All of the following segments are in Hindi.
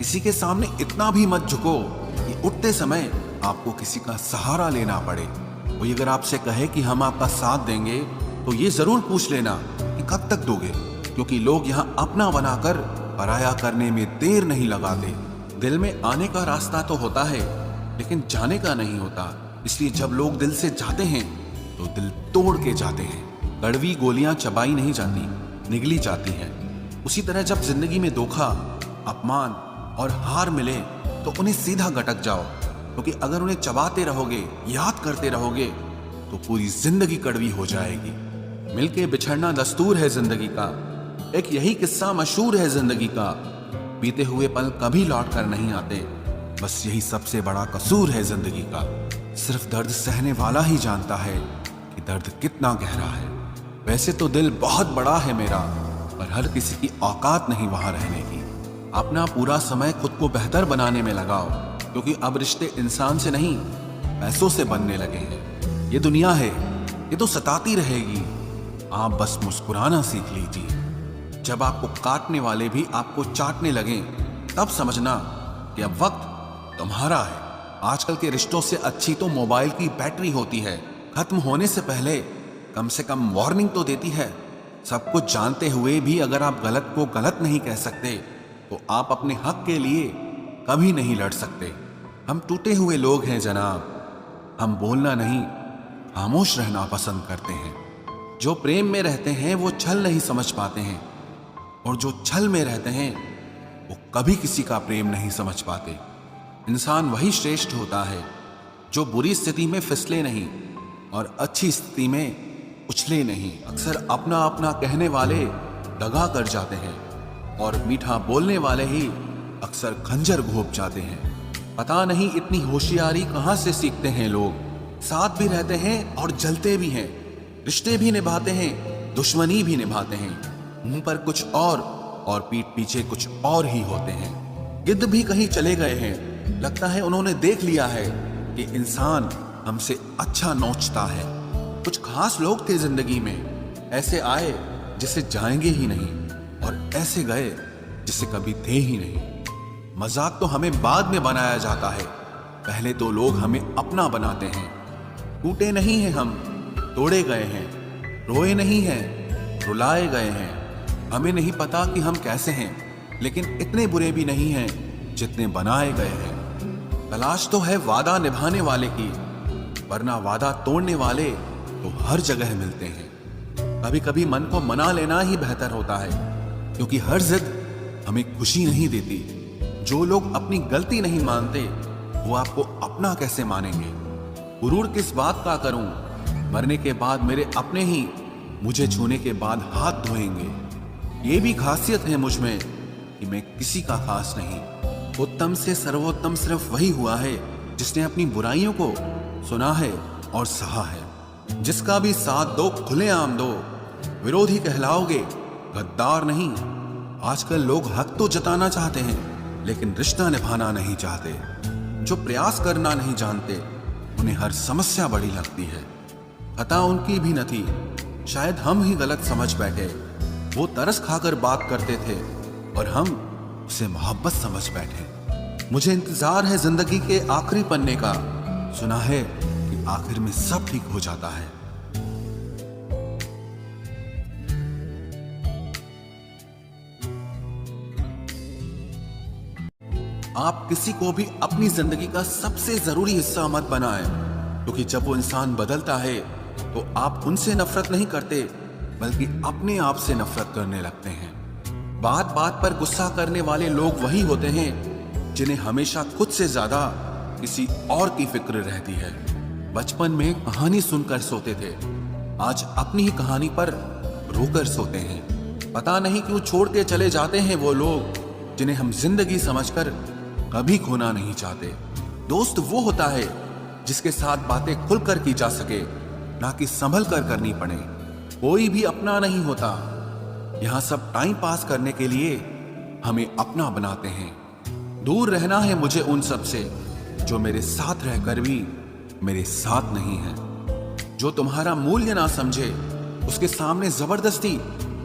किसी के सामने इतना भी मत झुको कि उठते समय आपको किसी का सहारा लेना पड़े। कोई अगर आपसे कहे कि हम आपका साथ देंगे तो ये जरूर पूछ लेना कि कब तक दोगे, क्योंकि लोग यहाँ अपना बनाकर पराया करने में देर नहीं लगाते। दिल में आने का रास्ता तो होता है लेकिन जाने का नहीं होता, इसलिए जब लोग दिल से जाते हैं तो दिल तोड़ के जाते हैं। कड़वी गोलियां चबाई नहीं जाती, निगली जाती हैं। उसी तरह जब जिंदगी में धोखा, अपमान और हार मिले तो उन्हें सीधा गटक जाओ, क्योंकि अगर उन्हें चबाते रहोगे, याद करते रहोगे तो पूरी जिंदगी कड़वी हो जाएगी। मिलके बिछड़ना दस्तूर है जिंदगी का, एक यही किस्सा मशहूर है जिंदगी का। बीते हुए पल कभी लौट कर नहीं आते, बस यही सबसे बड़ा कसूर है जिंदगी का। सिर्फ दर्द सहने वाला ही जानता है कि दर्द कितना गहरा है। वैसे तो दिल बहुत बड़ा है मेरा, पर हर किसी की औकात नहीं वहां रहने की। अपना पूरा समय खुद को बेहतर बनाने में लगाओ, क्योंकि अब रिश्ते इंसान से नहीं पैसों से बनने लगे हैं। ये दुनिया है, ये तो सताती रहेगी, आप बस मुस्कुराना सीख लीजिए। जब आपको काटने वाले भी आपको चाटने लगें, तब समझना कि अब वक्त तुम्हारा है। आजकल के रिश्तों से अच्छी तो मोबाइल की बैटरी होती है, खत्म होने से पहले कम से कम वार्निंग तो देती है। सब कुछ जानते हुए भी अगर आप गलत को गलत नहीं कह सकते तो आप अपने हक के लिए कभी नहीं लड़ सकते। हम टूटे हुए लोग हैं जनाब, हम बोलना नहीं खामोश रहना पसंद करते हैं। जो प्रेम में रहते हैं वो छल नहीं समझ पाते हैं, और जो छल में रहते हैं वो कभी किसी का प्रेम नहीं समझ पाते। इंसान वही श्रेष्ठ होता है जो बुरी स्थिति में फिसले नहीं और अच्छी स्थिति में उछले नहीं। अक्सर अपना अपना कहने वाले दगा कर जाते हैं, और मीठा बोलने वाले ही अक्सर खंजर घोंप जाते हैं। पता नहीं इतनी होशियारी कहाँ से सीखते हैं लोग। साथ भी रहते हैं और जलते भी हैं, रिश्ते भी निभाते हैं, दुश्मनी भी निभाते हैं। मुंह पर कुछ और पीठ पीछे कुछ और ही होते हैं। गिद्ध भी कहीं चले गए हैं, लगता है उन्होंने देख लिया है कि इंसान हमसे अच्छा नोचता है। कुछ खास लोग थे जिंदगी में, ऐसे आए जिसे जाएंगे ही नहीं, और ऐसे गए जिसे कभी थे ही नहीं। मजाक तो हमें बाद में बनाया जाता है, पहले तो लोग हमें अपना बनाते हैं। टूटे नहीं हैं हम, तोड़े गए हैं। रोए नहीं हैं, रुलाए गए हैं। हमें नहीं पता कि हम कैसे हैं, लेकिन इतने बुरे भी नहीं हैं जितने बनाए गए हैं। तलाश तो है वादा निभाने वाले की, वरना वादा तोड़ने वाले तो हर जगह मिलते हैं। कभी कभी मन को मना लेना ही बेहतर होता है, क्योंकि हर जिद हमें खुशी नहीं देती। जो लोग अपनी गलती नहीं मानते वो आपको अपना कैसे मानेंगे। गुरूर किस बात का करूं, मरने के बाद मेरे अपने ही मुझे छूने के बाद हाथ धोएंगे। ये भी खासियत है मुझ में कि मैं किसी का खास नहीं। उत्तम से सर्वोत्तम सिर्फ वही हुआ है जिसने अपनी बुराइयों को सुना है और सहा है। जिसका भी साथ दो खुलेआम दो, विरोधी कहलाओगे, गद्दार नहीं। आजकल लोग हक तो जताना चाहते हैं लेकिन रिश्ता निभाना नहीं चाहते। जो प्रयास करना नहीं जानते उन्हें हर समस्या बड़ी लगती है। खता उनकी भी न थी, शायद हम ही गलत समझ बैठे। वो तरस खाकर बात करते थे और हम उसे मोहब्बत समझ बैठे। मुझे इंतजार है जिंदगी के आखिरी पन्ने का, सुना है कि आखिर में सब ठीक हो जाता है। आप किसी को भी अपनी जिंदगी का सबसे जरूरी हिस्सा मत बनाएं, क्योंकि जब वो इंसान बदलता है तो आप उनसे नफरत नहीं करते बल्कि अपने आप से नफरत करने लगते हैं। बात बात पर गुस्सा करने वाले लोग वही होते हैं जिन्हें हमेशा खुद से ज्यादा किसी और की फिक्र रहती है। बचपन में कहानी सुनकर सोते थे, आज अपनी ही कहानी पर रोकर सोते हैं। पता नहीं क्यों छोड़ के चले जाते हैं वो लोग जिन्हें हम जिंदगी समझकर कभी खोना नहीं चाहते। दोस्त वो होता है जिसके साथ बातें खुलकर की जा सके, ना कि संभल कर करनी पड़े। कोई भी अपना नहीं होता, यहां सब टाइम पास करने के लिए हमें अपना बनाते हैं। दूर रहना है मुझे उन सब से जो मेरे साथ रहकर भी मेरे साथ नहीं है। जो तुम्हारा मूल्य ना समझे उसके सामने जबरदस्ती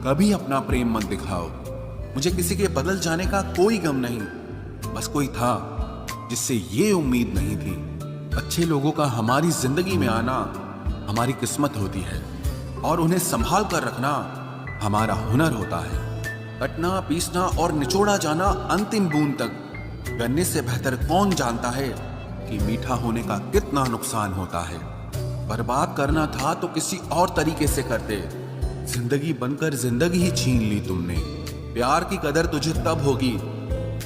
कभी अपना प्रेम मत दिखाओ। मुझे किसी के बदल जाने का कोई गम नहीं, बस कोई था जिससे ये उम्मीद नहीं थी। अच्छे लोगों का हमारी जिंदगी में आना हमारी किस्मत होती है और उन्हें संभाल कर रखना हमारा हुनर होता है। कटना, पीसना और निचोड़ा जाना अंतिम बूंद तक, गन्ने से बेहतर कौन जानता है कि मीठा होने का कितना नुकसान होता है। बर्बाद करना था तो किसी और तरीके से करते, जिंदगी बनकर जिंदगी ही छीन ली तुमने। प्यार की कदर तुझे तब होगी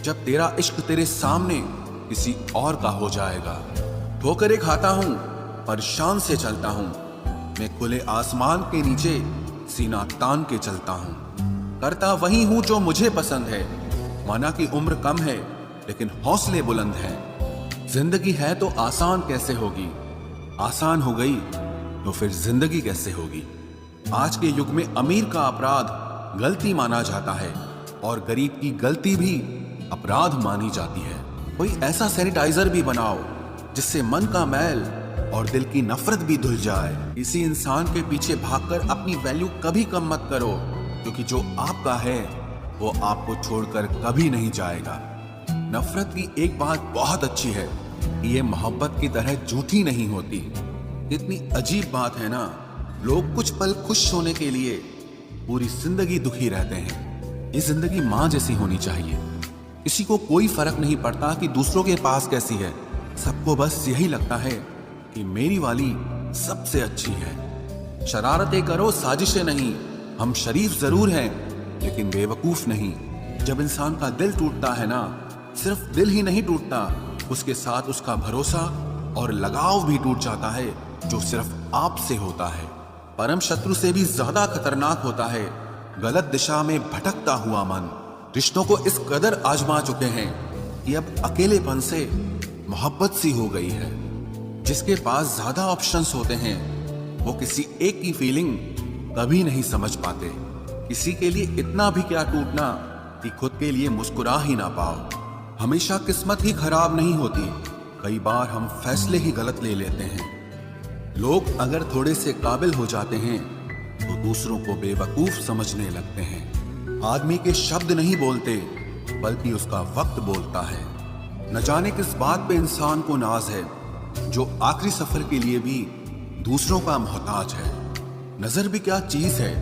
जब तेरा इश्क तेरे सामने किसी और का हो जाएगा। ठोकरें खाता हूं पर शान से चलता हूं, मैं खुले आसमान के नीचे सीना तान के चलता हूं। करता वही हूं जो मुझे पसंद है, माना कि उम्र कम है लेकिन हौसले बुलंद हैं। जिंदगी है तो आसान कैसे होगी, आसान हो गई तो फिर जिंदगी कैसे होगी। आज के युग में अमीर का अपराध गलती माना जाता है और गरीब की गलती भी अपराध मानी जाती है। कोई ऐसा सैनिटाइजर भी बनाओ जिससे मन का मैल और दिल की नफरत भी धुल जाए। किसी इंसान के पीछे भागकर अपनी वैल्यू कभी कम मत करो, क्योंकि जो आपका है वो आपको छोड़कर कभी नहीं जाएगा। नफरत की एक बात बहुत अच्छी है कि ये मोहब्बत की तरह झूठी नहीं होती। कितनी अजीब बात है ना, लोग कुछ पल खुश होने के लिए पूरी जिंदगी दुखी रहते हैं। ये जिंदगी माँ जैसी होनी चाहिए। किसी को कोई फर्क नहीं पड़ता कि दूसरों के पास कैसी है, सबको बस यही लगता है कि मेरी वाली सबसे अच्छी है। शरारतें करो, साजिशें नहीं। हम शरीफ जरूर हैं लेकिन बेवकूफ नहीं। जब इंसान का दिल टूटता है ना, सिर्फ दिल ही नहीं टूटता, उसके साथ उसका भरोसा और लगाव भी टूट जाता है, जो सिर्फ आपसे होता है। परम शत्रु से भी ज्यादा खतरनाक होता है गलत दिशा में भटकता हुआ मन। रिश्तों को इस कदर आजमा चुके हैं कि अब अकेलेपन से मोहब्बत सी हो गई है। जिसके पास ज्यादा ऑप्शंस होते हैं वो किसी एक की फीलिंग कभी नहीं समझ पाते। किसी के लिए इतना भी क्या टूटना कि खुद के लिए मुस्कुरा ही ना पाओ। हमेशा किस्मत ही खराब नहीं होती, कई बार हम फैसले ही गलत ले लेते हैं। लोग अगर थोड़े से काबिल हो जाते हैं तो दूसरों को बेवकूफ समझने लगते हैं। आदमी के शब्द नहीं बोलते बल्कि उसका वक्त बोलता है। न जाने किस बात पे इंसान को नाज है, जो आखिरी सफर के लिए भी दूसरों का मोहताज है। नजर भी क्या चीज है,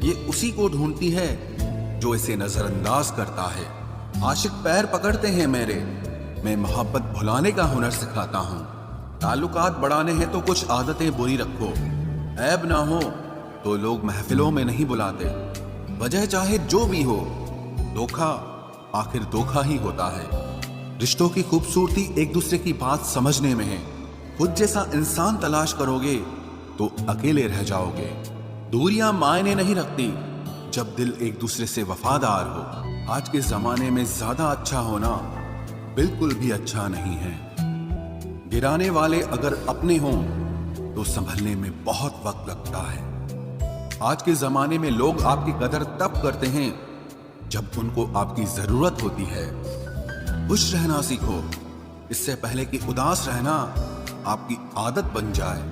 ये उसी को ढूंढती है जो इसे नजरअंदाज करता है। आशिक पैर पकड़ते हैं मेरे, मैं मोहब्बत भुलाने का हुनर सिखाता हूँ। ताल्लुकात बढ़ाने हैं तो कुछ आदतें बुरी रखो, ऐब ना हो तो लोग महफिलों में नहीं बुलाते। वजह चाहे जो भी हो, धोखा आखिर धोखा ही होता है। रिश्तों की खूबसूरती एक दूसरे की बात समझने में है। खुद जैसा इंसान तलाश करोगे तो अकेले रह जाओगे। दूरियां मायने नहीं रखती जब दिल एक दूसरे से वफादार हो। आज के जमाने में ज्यादा अच्छा होना बिल्कुल भी अच्छा नहीं है। गिराने वाले अगर अपने हों तो संभलने में बहुत वक्त लगता है। आज के जमाने में लोग आपकी कदर तब करते हैं जब उनको आपकी जरूरत होती है। खुश रहना सीखो, इससे पहले कि उदास रहना आपकी आदत बन जाए।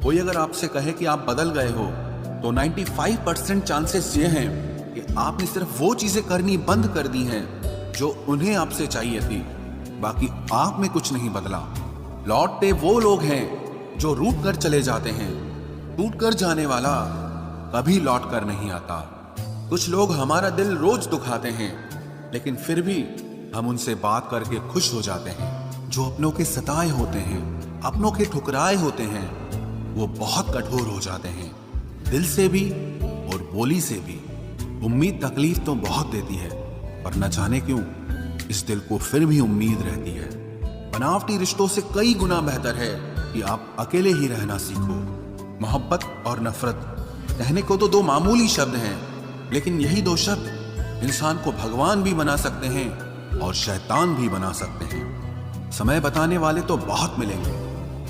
कोई अगर आपसे कहे कि आप बदल गए हो तो 95% चांसेस ये हैं कि आपने सिर्फ वो चीजें करनी बंद कर दी हैं जो उन्हें आपसे चाहिए थी। बाकी आप में कुछ नहीं बदला। लौटते वो लोग हैं जो रूठ कर चले जाते हैं। टूट कर जाने वाला कभी लौट कर नहीं आता। कुछ लोग हमारा दिल रोज दुखाते हैं, लेकिन फिर भी हम उनसे बात करके खुश हो जाते हैं। जो अपनों के सताए होते हैं, अपनों के ठुकराए होते हैं, वो बहुत कठोर हो जाते हैं, दिल से भी और बोली से भी। उम्मीद तकलीफ तो बहुत देती है, पर न जाने क्यों इस दिल को फिर भी उम्मीद रहती है। बनावटी रिश्तों से कई गुना बेहतर है कि आप अकेले ही रहना सीखो। मोहब्बत और नफरत कहने को तो दो मामूली शब्द हैं, लेकिन यही दो शब्द इंसान को भगवान भी बना सकते हैं और शैतान भी बना सकते हैं। समय बताने वाले तो बहुत मिलेंगे,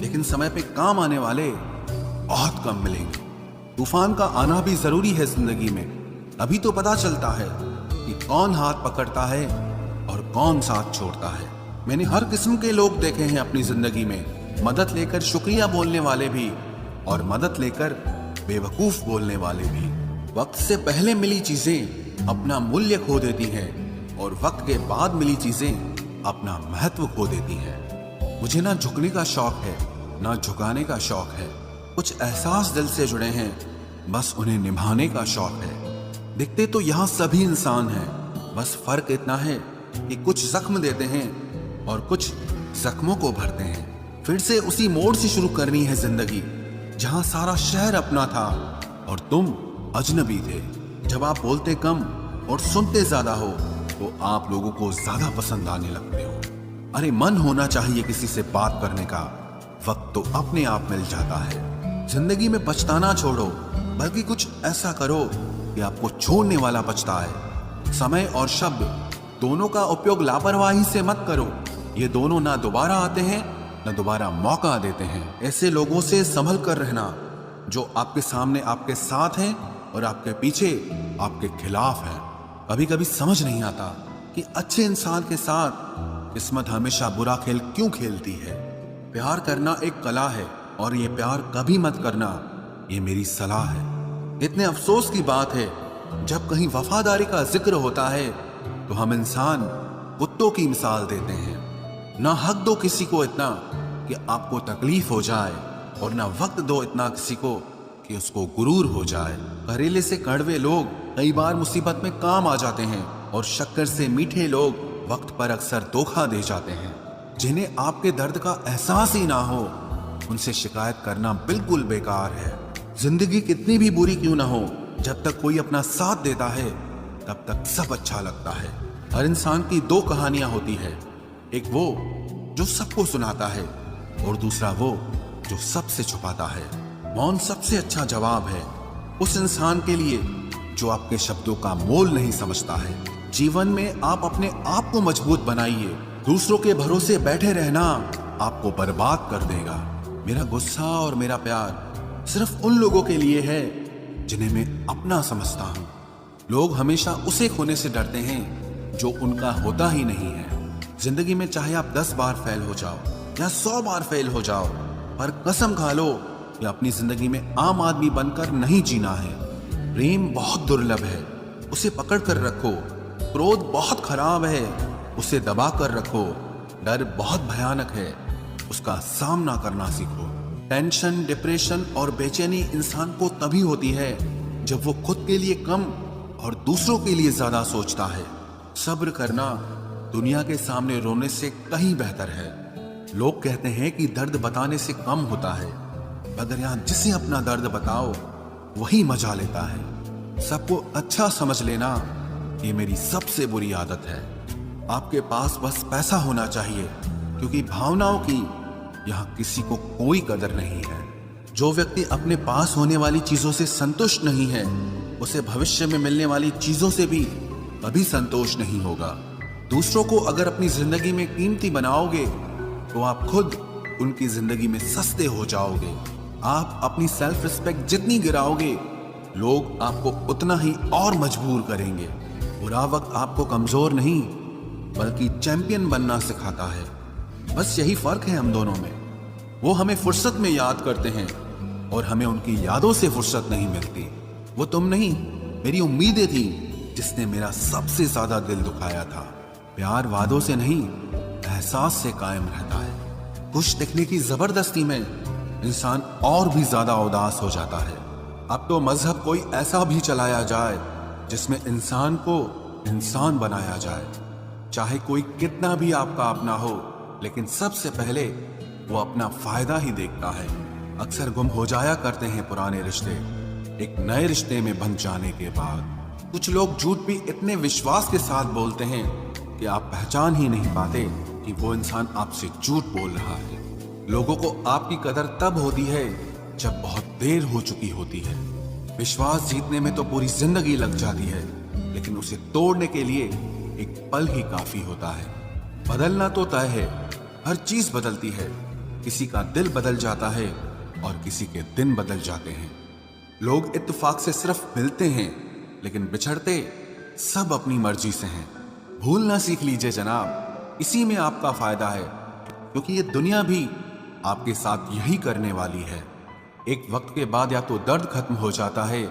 लेकिन समय पे काम आने वाले बहुत कम मिलेंगे। तूफान का आना भी जरूरी है जिंदगी में, अभी तो पता चलता है कि कौन हाथ पकड़ता है और कौन साथ छोड़ता है। मैंने हर किस्म के लोग देखे हैं अपनी जिंदगी में, मदद लेकर शुक्रिया बोलने वाले भी और मदद लेकर बेवकूफ बोलने वाले भी। वक्त से पहले मिली चीजें अपना मूल्य खो देती हैं और वक्त के बाद मिली चीजें अपना महत्व खो देती हैं। मुझे ना झुकने का शौक है, ना झुकाने का शौक है। कुछ एहसास दिल से जुड़े हैं, बस उन्हें निभाने का शौक है। दिखते तो यहाँ सभी इंसान हैं, बस फर्क इतना है कि कुछ जख्म देते हैं और कुछ जख्मों को भरते हैं। फिर से उसी मोड़ से शुरू करनी है जिंदगी, जहां सारा शहर अपना था और तुम अजनबी थे। जब आप बोलते कम और सुनते ज्यादा हो तो आप लोगों को ज्यादा पसंद आने लगते हो। अरे मन होना चाहिए किसी से बात करने का, वक्त तो अपने आप मिल जाता है। जिंदगी में पछताना छोड़ो, बल्कि कुछ ऐसा करो कि आपको छोड़ने वाला पछताए। समय और शब्द दोनों का उपयोग लापरवाही से मत करो। ये दोनों ना दोबारा आते हैं ना दोबारा मौका देते हैं। ऐसे लोगों से संभल कर रहना जो आपके सामने आपके साथ हैं और आपके पीछे आपके खिलाफ हैं। कभी कभी समझ नहीं आता कि अच्छे इंसान के साथ किस्मत हमेशा बुरा खेल क्यों खेलती है। प्यार करना एक कला है और ये प्यार कभी मत करना, ये मेरी सलाह है। इतने अफसोस की बात है, जब कहीं वफादारी का जिक्र होता है तो हम इंसान कुत्तों की मिसाल देते हैं। ना हक दो किसी को इतना कि आपको तकलीफ हो जाए, और ना वक्त दो इतना किसी को कि उसको गुरूर हो जाए। करेले से कड़वे लोग कई बार मुसीबत में काम आ जाते हैं, और शक्कर से मीठे लोग वक्त पर अक्सर धोखा दे जाते हैं। जिन्हें आपके दर्द का एहसास ही ना हो, उनसे शिकायत करना बिल्कुल बेकार है। जिंदगी कितनी भी बुरी क्यों ना हो, जब तक कोई अपना साथ देता है तब तक सब अच्छा लगता है। हर इंसान की दो कहानियां होती है, एक वो जो सबको सुनाता है और दूसरा वो जो सबसे छुपाता है। मौन सबसे अच्छा जवाब है उस इंसान के लिए जो आपके शब्दों का मोल नहीं समझता है। जीवन में आप अपने आप को मजबूत बनाइए। दूसरों के भरोसे बैठे रहना आपको बर्बाद कर देगा। मेरा गुस्सा और मेरा प्यार सिर्फ उन लोगों के लिए है जिन्हें मैं अपना समझता हूँ। लोग हमेशा उसे खोने से डरते हैं जो उनका होता ही नहीं है। जिंदगी में चाहे आप 10 बार फेल हो जाओ या 100 बार फेल हो जाओ, पर कसम खा लो कि अपनी जिंदगी में आम आदमी बनकर नहीं जीना है। प्रेम बहुत दुर्लभ है, उसे पकड़ कर रखो। क्रोध बहुत खराब है, उसे दबा कर रखो। डर बहुत भयानक है, उसका सामना करना सीखो। टेंशन, डिप्रेशन और बेचैनी इंसान को तभी होती है जब वो खुद के लिए कम और दूसरों के लिए ज्यादा सोचता है। सब्र करना दुनिया के सामने रोने से कहीं बेहतर है। लोग कहते हैं कि दर्द बताने से कम होता है, मगर यहाँ जिसे अपना दर्द बताओ वही मजा लेता है। सबको अच्छा समझ लेना ये मेरी सबसे बुरी आदत है। आपके पास बस पैसा होना चाहिए, क्योंकि भावनाओं की यहाँ किसी को कोई कदर नहीं है। जो व्यक्ति अपने पास होने वाली चीजों से संतुष्ट नहीं है, उसे भविष्य में मिलने वाली चीजों से भी कभी संतोष नहीं होगा। दूसरों को अगर अपनी जिंदगी में कीमती बनाओगे तो आप खुद उनकी जिंदगी में सस्ते हो जाओगे। आप अपनी सेल्फ रिस्पेक्ट जितनी गिराओगे, लोग आपको उतना ही और मजबूर करेंगे। बुरा वक्त आपको कमजोर नहीं बल्कि चैंपियन बनना सिखाता है। बस यही फर्क है हम दोनों में। वो हमें फुर्सत में याद करते हैं और हमें उनकी यादों से फुर्सत नहीं मिलती। वो तुम नहीं, मेरी उम्मीदें थी जिसने मेरा सबसे ज्यादा दिल दुखाया था। प्यार वादों से नहीं, एहसास से कायम रहता है। खुश दिखने की जबरदस्ती में इंसान और भी ज्यादा उदास हो जाता है। अब तो मजहब कोई ऐसा भी चलाया जाए जिसमें इंसान को इंसान बनाया जाए। चाहे कोई कितना भी आपका अपना हो, लेकिन सबसे पहले वो अपना फायदा ही देखता है। अक्सर गुम हो जाया करते हैं पुराने रिश्ते एक नए रिश्ते में बन जाने के बाद। कुछ लोग झूठ भी इतने विश्वास के साथ बोलते हैं कि आप पहचान ही नहीं पाते कि वो इंसान आपसे झूठ बोल रहा है। लोगों को आपकी कदर तब होती है जब बहुत देर हो चुकी होती है। विश्वास जीतने में तो पूरी जिंदगी लग जाती है, लेकिन उसे तोड़ने के लिए एक पल ही काफी होता है। बदलना तो तय है, हर चीज बदलती है। किसी का दिल बदल जाता है और किसी के दिन बदल जाते हैं। लोग इत्तेफाक से सिर्फ मिलते हैं, लेकिन बिछड़ते सब अपनी मर्जी से हैं। भूलना सीख लीजिए जनाब, इसी में आपका फायदा है, क्योंकि ये दुनिया भी आपके साथ यही करने वाली है। एक वक्त के बाद या तो दर्द खत्म हो जाता है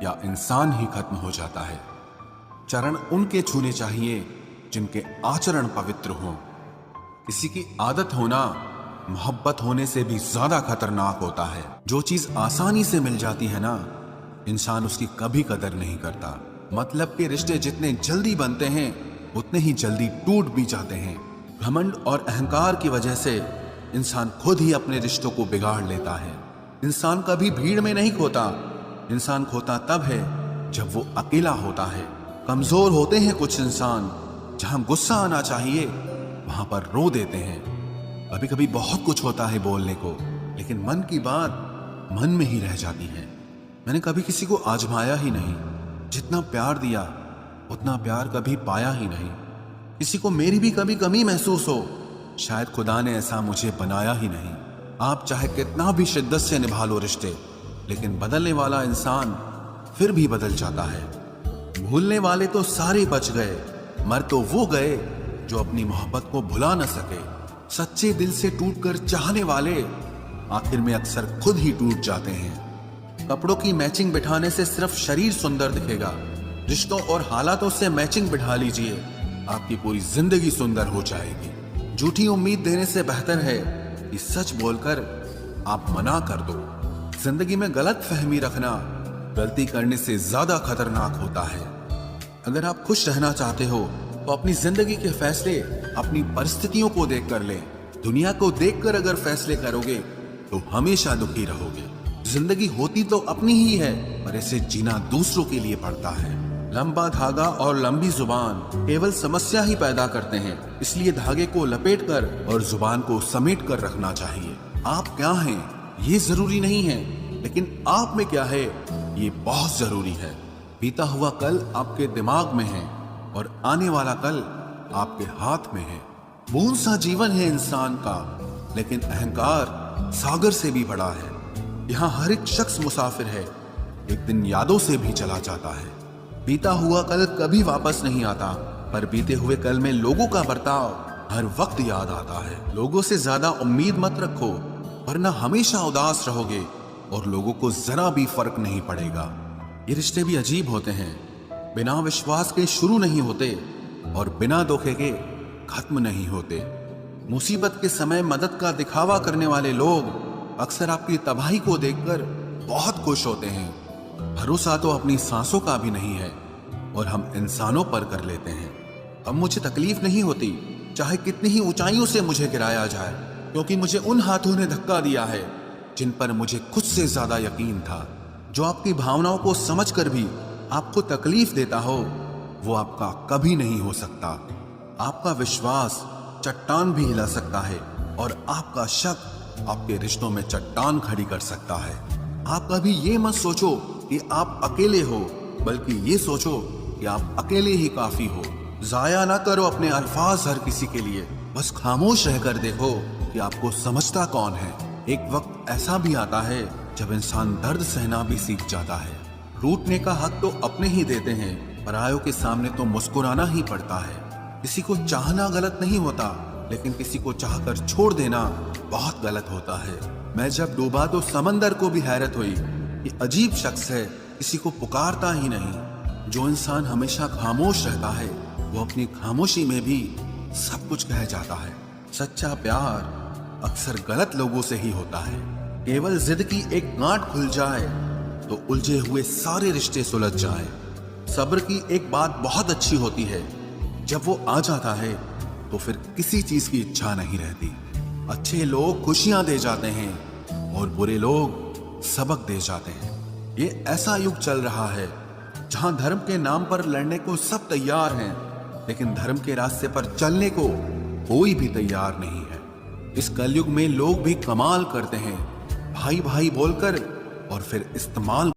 या इंसान ही खत्म हो जाता है। चरण उनके छूने चाहिए जिनके आचरण पवित्र हों। किसी की आदत होना मोहब्बत होने से भी ज्यादा खतरनाक होता है। जो चीज आसानी से मिल जाती है ना, इंसान उसकी कभी कदर नहीं करता। मतलब के रिश्ते जितने जल्दी बनते हैं उतने ही जल्दी टूट भी जाते हैं। घमंड और अहंकार की वजह से इंसान खुद ही अपने रिश्तों को बिगाड़ लेता है। इंसान कभी भीड़ में नहीं खोता, इंसान खोता तब है जब वो अकेला होता है। कमजोर होते हैं कुछ इंसान, जहां गुस्सा आना चाहिए वहां पर रो देते हैं। कभी कभी बहुत कुछ होता है बोलने को, लेकिन मन की बात मन में ही रह जाती है। मैंने कभी किसी को आजमाया ही नहीं, जितना प्यार दिया उतना प्यार कभी पाया ही नहीं। किसी को मेरी भी कभी कमी महसूस हो, शायद खुदा ने ऐसा मुझे बनाया ही नहीं। आप चाहे कितना भी शिद्दत से निभा लो रिश्ते, लेकिन बदलने वाला इंसान फिर भी बदल जाता है। भूलने वाले तो सारे बच गए, मर तो वो गए जो अपनी मोहब्बत को भुला न सके। सच्चे दिल से टूटकर चाहने वाले आखिर में अक्सर खुद ही टूट जाते हैं। कपड़ों की मैचिंग बिठाने से सिर्फ शरीर सुंदर दिखेगा, रिश्तों और हालातों से मैचिंग बिठा लीजिए, आपकी पूरी जिंदगी सुंदर हो जाएगी। झूठी उम्मीद देने से बेहतर है कि सच बोलकर आप मना कर दो। जिंदगी में गलत फहमी रखना गलती करने से ज्यादा खतरनाक होता है। अगर आप खुश रहना चाहते हो तो अपनी जिंदगी के फैसले अपनी परिस्थितियों को देखकर लें। दुनिया को देखकर अगर फैसले करोगे तो हमेशा दुखी रहोगे। जिंदगी होती तो अपनी ही है, पर इसे जीना दूसरों के लिए पड़ता है। लंबा धागा और लंबी जुबान केवल समस्या ही पैदा करते हैं, इसलिए धागे को लपेटकर और जुबान को समेट कर रखना चाहिए। आप क्या हैं ये जरूरी नहीं है, लेकिन आप में क्या है ये बहुत जरूरी है। बीता हुआ कल आपके दिमाग में है और आने वाला कल आपके हाथ में है। बूंद सा जीवन है इंसान का, लेकिन अहंकार सागर से भी बड़ा है। यहाँ हर एक शख्स मुसाफिर है, एक दिन यादों से भी चला जाता है। बीता हुआ कल कभी वापस नहीं आता, पर बीते हुए कल में लोगों का बर्ताव हर वक्त याद आता है। लोगों से ज्यादा उम्मीद मत रखो, वरना हमेशा उदास रहोगे और लोगों को जरा भी फर्क नहीं पड़ेगा। ये रिश्ते भी अजीब होते हैं, बिना विश्वास के शुरू नहीं होते और बिना धोखे के खत्म नहीं होते। मुसीबत के समय मदद का दिखावा करने वाले लोग अक्सर आपकी तबाही को देखकर बहुत खुश होते हैं। भरोसा तो अपनी सांसों का भी नहीं है और हम इंसानों पर कर लेते हैं। अब मुझे तकलीफ नहीं होती चाहे कितनी ही ऊंचाइयों से मुझे गिराया जाए, क्योंकि मुझे उन हाथों ने धक्का दिया है जिन पर मुझे खुद से ज्यादा यकीन था। जो आपकी भावनाओं को समझकर भी आपको तकलीफ देता हो, वो आपका कभी नहीं हो सकता। आपका विश्वास चट्टान भी हिला सकता है और आपका शक आपके रिश्तों में चट्टान खड़ी कर सकता है। आप कभी ये मत सोचो कि आप अकेले हो, बल्कि ये सोचो कि आप अकेले ही काफी हो। जाया ना करो अपने अल्फाज हर किसी के लिए, बस खामोश रहकर देखो कि आपको समझता कौन है। एक वक्त ऐसा भी आता है जब इंसान दर्द सहना भी सीख जाता है। रूठने का हक तो अपने ही देते हैं, परायों के सामने तो मुस्कुराना ही पड़ता है। किसी को चाहना गलत नहीं होता, लेकिन किसी को चाहकर छोड़ देना बहुत गलत होता है। मैं जब डूबा तो समंदर को भी हैरत हुई कि अजीब शख्स है, किसी को पुकारता ही नहीं। जो इंसान हमेशा खामोश रहता है वो अपनी खामोशी में भी सब कुछ कह जाता है। सच्चा प्यार अक्सर गलत लोगों से ही होता है। केवल जिद की एक गांठ खुल जाए तो उलझे हुए सारे रिश्ते सुलझ जाए। सब्र की एक बात बहुत अच्छी होती है, जब वो आ जाता है तो फिर किसी चीज की इच्छा नहीं रहती। अच्छे लोग खुशियां दे जाते हैं और बुरे लोग सबक दे जाते हैं। ये ऐसा युग चल रहा है जहां धर्म के नाम पर लड़ने को सब तैयार हैं, लेकिन धर्म के रास्ते पर चलने को कोई भी तैयार नहीं है। इस कलयुग में लोग भी कमाल करते हैं, भाई भाई बोलकर और फिर इस्तेमाल